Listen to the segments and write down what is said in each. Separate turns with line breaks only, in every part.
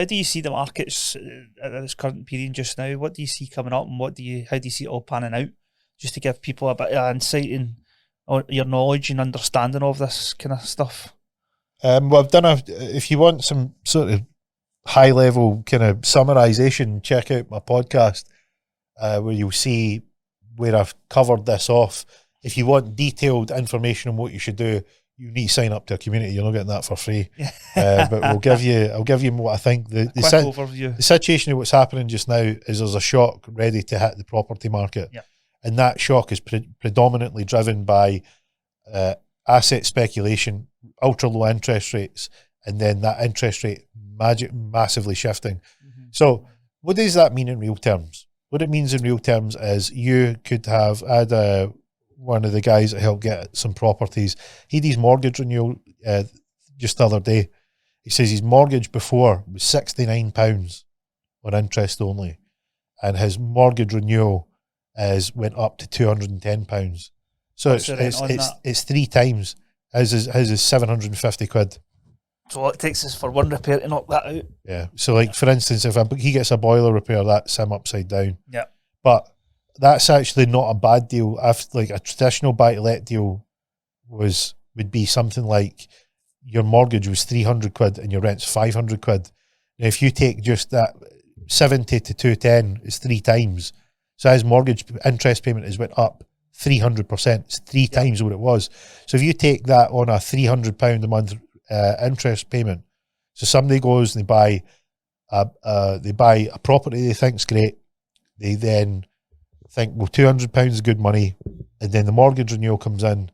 How do you see the markets at this current period just now? What do you see coming up, and how do you see it all panning out? Just to give people a bit of insight in your knowledge and understanding of this kind of stuff.
Well, I've done if you want some sort of high level kind of summarization, check out my podcast where you'll see where I've covered this off. If you want detailed information on what you should do, you need to sign up to a community. You're not getting that for free. But I'll give you what I think. The
overview. The
situation of what's happening just now is there's a shock ready to hit the property market.
Yep. And
that shock is predominantly driven by asset speculation, ultra low interest rates, and then that interest rate massively shifting. Mm-hmm. So what does that mean in real terms? What it means in real terms is you could have had one of the guys that helped get some properties. He did his mortgage renewal just the other day. He says his mortgage before was £69 on interest only, and his mortgage renewal went up to £210. So it's 3 times. His is 750 quid.
So it takes us for one repair to knock that out.
Yeah. So like for instance, if he gets a boiler repair, that's him upside down.
Yeah.
But that's actually not a bad deal. Like a traditional buy-to-let deal would be something like your mortgage was 300 quid and your rent's 500 quid. Now if you take just that 70 to 210 is 3 times. So his mortgage interest payment has went up 300%. It's 3 times what it was. So if you take that on a £300 a month interest payment, so somebody goes and they buy a property they think's great. They then think, well, £200 is good money, and then the mortgage renewal comes in,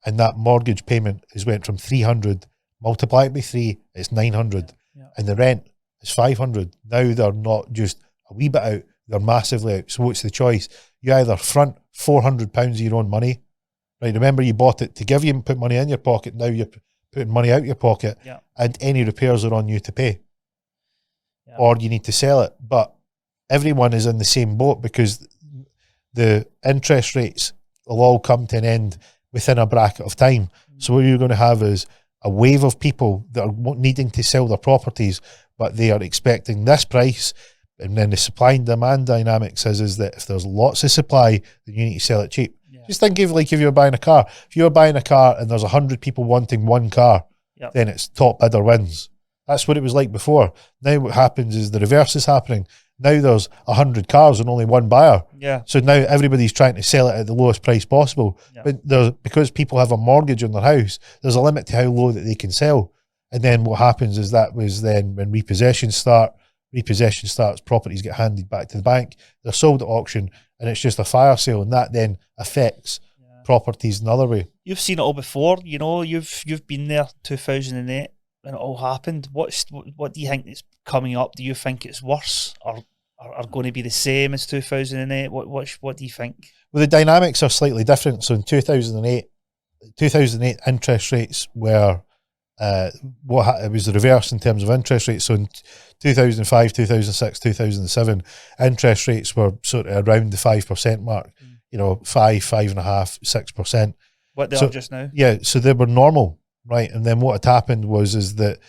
and that mortgage payment is went from 300, multiply it by 3, it's 900, and the rent is 500. Now they're not just a wee bit out, they're massively out. So what's the choice? You either front £400 of your own money, right? Remember, you bought it to give you and put money in your pocket. Now you're putting money out your pocket, and any repairs are on you to pay, or you need to sell it. But everyone is in the same boat because the interest rates will all come to an end within a bracket of time. So what you're going to have is a wave of people that are needing to sell their properties, but they are expecting this price. And then the supply and demand dynamics is that if there's lots of supply, then you need to sell it cheap. Just think of like if you were buying a car. If you were buying a car and there's 100 people wanting one car, then it's top bidder wins. That's what it was like before. Now what happens is the reverse is happening. Now there's 100 cars and only one buyer.
Yeah.
So now everybody's trying to sell it at the lowest price possible. But because people have a mortgage on their house, there's a limit to how low that they can sell. And then what happens is that was then when repossession starts, properties get handed back to the bank, they're sold at auction, and it's just a fire sale, and that then affects properties another way.
You've seen it all before, you know, you've been there 2008 when it all happened. What do you think is coming up? Do you think it's worse or going to be the same as 2008? What do you think?
Well, the dynamics are slightly different. So in 2008 interest rates were it was the reverse in terms of interest rates. So in 2005, 2006, 2007, interest rates were sort of around the 5% mark, 5.5%, 6%.
What they are just now?
Yeah, so they were normal, right? And then what had happened is that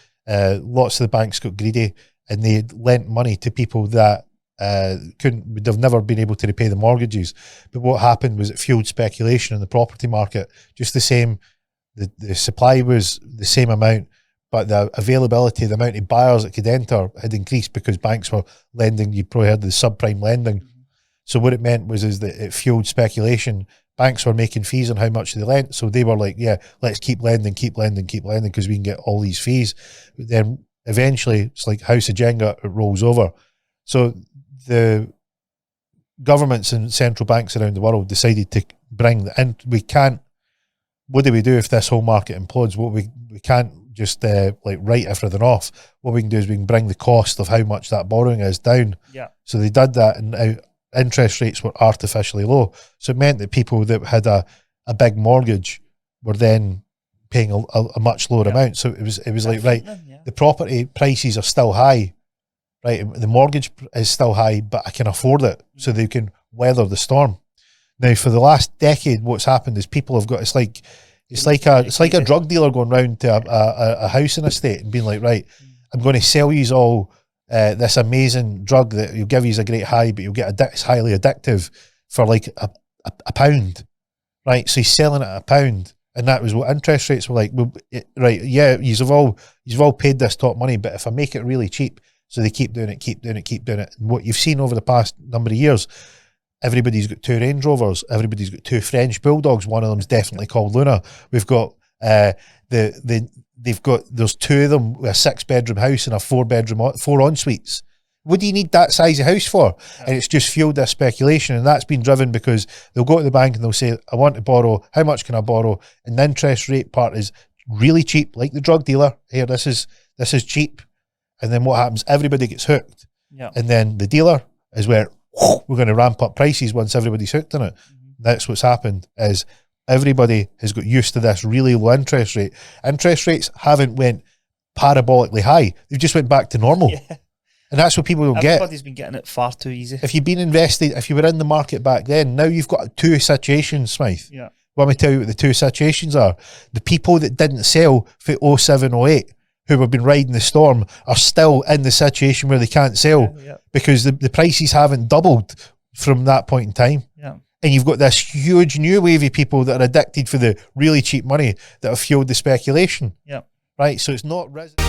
lots of the banks got greedy and they lent money to people that would have never been able to repay the mortgages. But what happened was it fueled speculation in the property market. Just the same, the supply was the same amount, but the availability, the amount of buyers that could enter had increased because banks were lending. You probably heard of the subprime lending. So what it meant is that it fueled speculation. Banks were making fees on how much they lent. So they were like, yeah, let's keep lending because we can get all these fees. But then eventually it's like House of Jenga, it rolls over. So the governments and central banks around the world decided to bring what do we do if this whole market implodes? We can't just write everything off. What we can do is we can bring the cost of how much that borrowing is down.
Yeah.
So they did that, and now interest rates were artificially low. So it meant that people that had a big mortgage were then paying a much lower amount. So it was like, right, the property prices are still high, right? The mortgage is still high, but I can afford it, so they can weather the storm. Now, for the last decade, what's happened is people have got it's like a drug dealer going round to a house in a state and being like, right, I'm going to sell you all this amazing drug that will give you a great high, but you'll get it's highly addictive for like a pound, right? So he's selling it at £1, and that was what interest rates were like. Well, right, yeah, you've all paid this top money, but if I make it really cheap, so they keep doing it. And what you've seen over the past number of years, everybody's got 2 Range Rovers, everybody's got 2 French Bulldogs. One of them's definitely called Luna. We've got there's 2 of them with a 6-bedroom house and a 4-bedroom, 4 en-suites. What do you need that size of house for? Yeah. And it's just fueled this speculation, and that's been driven because they'll go to the bank and they'll say, I want to borrow, how much can I borrow? And the interest rate part is really cheap, like the drug dealer. Here, this is cheap. And then what happens? Everybody gets hooked.
Yeah.
And then the dealer is where we're going to ramp up prices once everybody's hooked on it. Mm-hmm. That's what's happened, is everybody has got used to this really low interest rate. Interest rates haven't went parabolically high. They've just went back to normal. Yeah. And that's what people don't get.
Everybody's been getting it far too easy.
If you've been invested, if you were in the market back then, now you've got 2 situations, Smythe.
Yeah.
Let me tell you what the 2 situations are. The people that didn't sell for 07, 08, who have been riding the storm, are still in the situation where they can't sell because the prices haven't doubled from that point in time.
Yeah.
And you've got this huge new wave of people that are addicted for the really cheap money that have fueled the speculation.
Yeah.
Right? So it's not resident.